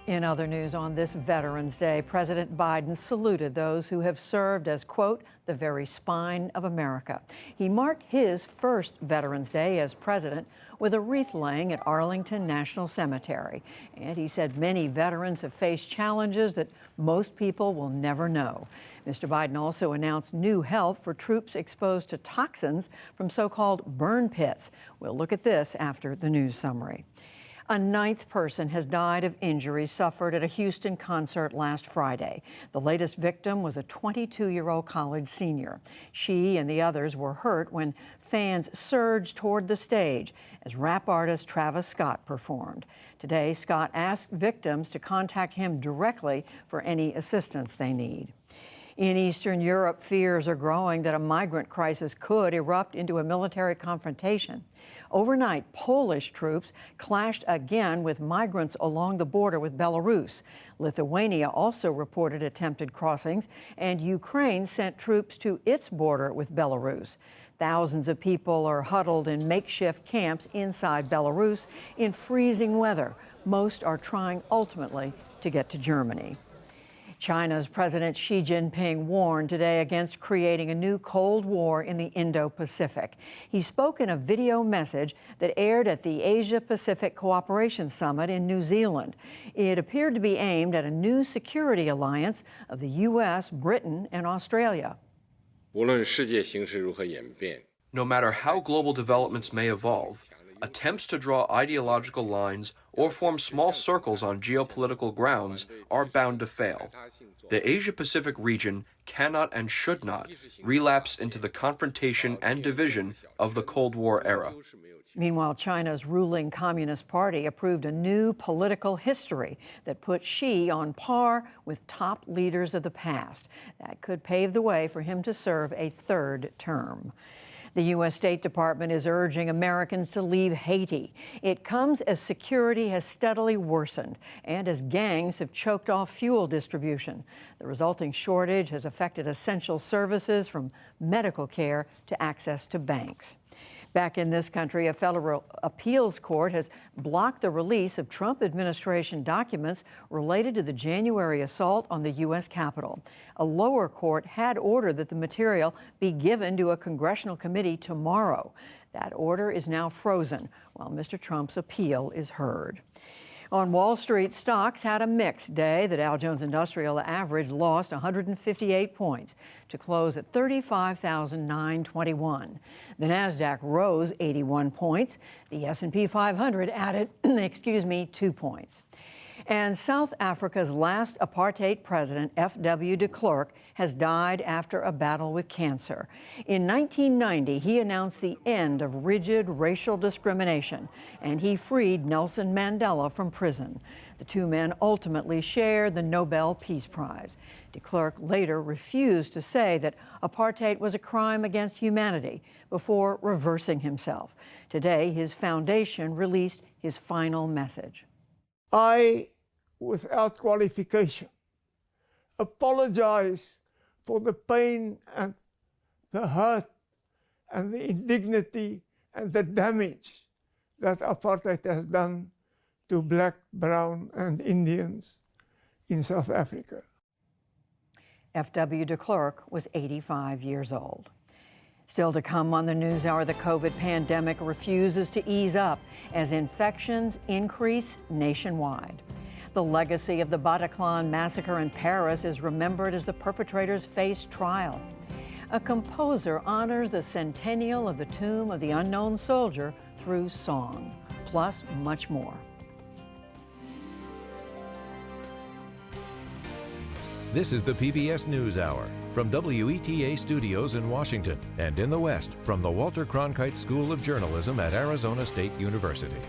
In other news on this Veterans Day, President Biden saluted those who have served as, quote, the very spine of America. He marked his first Veterans Day as president with a wreath laying at Arlington National Cemetery. And he said many veterans have faced challenges that most people will never know. Mr. Biden also announced new help for troops exposed to toxins from so-called burn pits. We'll look at this after the news summary. A ninth person has died of injuries suffered at a Houston concert last Friday. The latest victim was a 22-year-old college senior. She and the others were hurt when fans surged toward the stage as rap artist Travis Scott performed. Today, Scott asked victims to contact him directly for any assistance they need. In Eastern Europe, fears are growing that a migrant crisis could erupt into a military confrontation. Overnight, Polish troops clashed again with migrants along the border with Belarus. Lithuania also reported attempted crossings, and Ukraine sent troops to its border with Belarus. Thousands of people are huddled in makeshift camps inside Belarus in freezing weather. Most are trying ultimately to get to Germany. China's President Xi Jinping warned today against creating a new Cold War in the Indo-Pacific. He spoke in a video message that aired at the Asia-Pacific Cooperation Summit in New Zealand. It appeared to be aimed at a new security alliance of the U.S., Britain, and Australia. No matter how global developments may evolve, attempts to draw ideological lines or form small circles on geopolitical grounds are bound to fail. The Asia-Pacific region cannot and should not relapse into the confrontation and division of the Cold War era. Meanwhile, China's ruling Communist Party approved a new political history that puts Xi on par with top leaders of the past. That could pave the way for him to serve a third term. The U.S. State Department is urging Americans to leave Haiti. It comes as security has steadily worsened and as gangs have choked off fuel distribution. The resulting shortage has affected essential services from medical care to access to banks. Back in this country, a federal appeals court has blocked the release of Trump administration documents related to the January assault on the U.S. Capitol. A lower court had ordered that the material be given to a congressional committee tomorrow. That order is now frozen while Mr. Trump's appeal is heard. On Wall Street, stocks had a mixed day. The Dow Jones Industrial Average lost 158 points to close at 35,921. The Nasdaq rose 81 points. The S&P 500 added, 2 points. And South Africa's last apartheid president, F.W. de Klerk, has died after a battle with cancer. In 1990, he announced the end of rigid racial discrimination, and he freed Nelson Mandela from prison. The two men ultimately shared the Nobel Peace Prize. De Klerk later refused to say that apartheid was a crime against humanity before reversing himself. Today, his foundation released his final message. I, without qualification, apologize for the pain and the hurt and the indignity and the damage that apartheid has done to Black, Brown, and Indians in South Africa. F.W. de Klerk was 85 years old. Still to come on the NewsHour, the COVID pandemic refuses to ease up as infections increase nationwide. The legacy of the Bataclan massacre in Paris is remembered as the perpetrators face trial. A composer honors the centennial of the tomb of the unknown soldier through song, plus much more. This is the PBS NewsHour from WETA Studios in Washington and in the West from the Walter Cronkite School of Journalism at Arizona State University.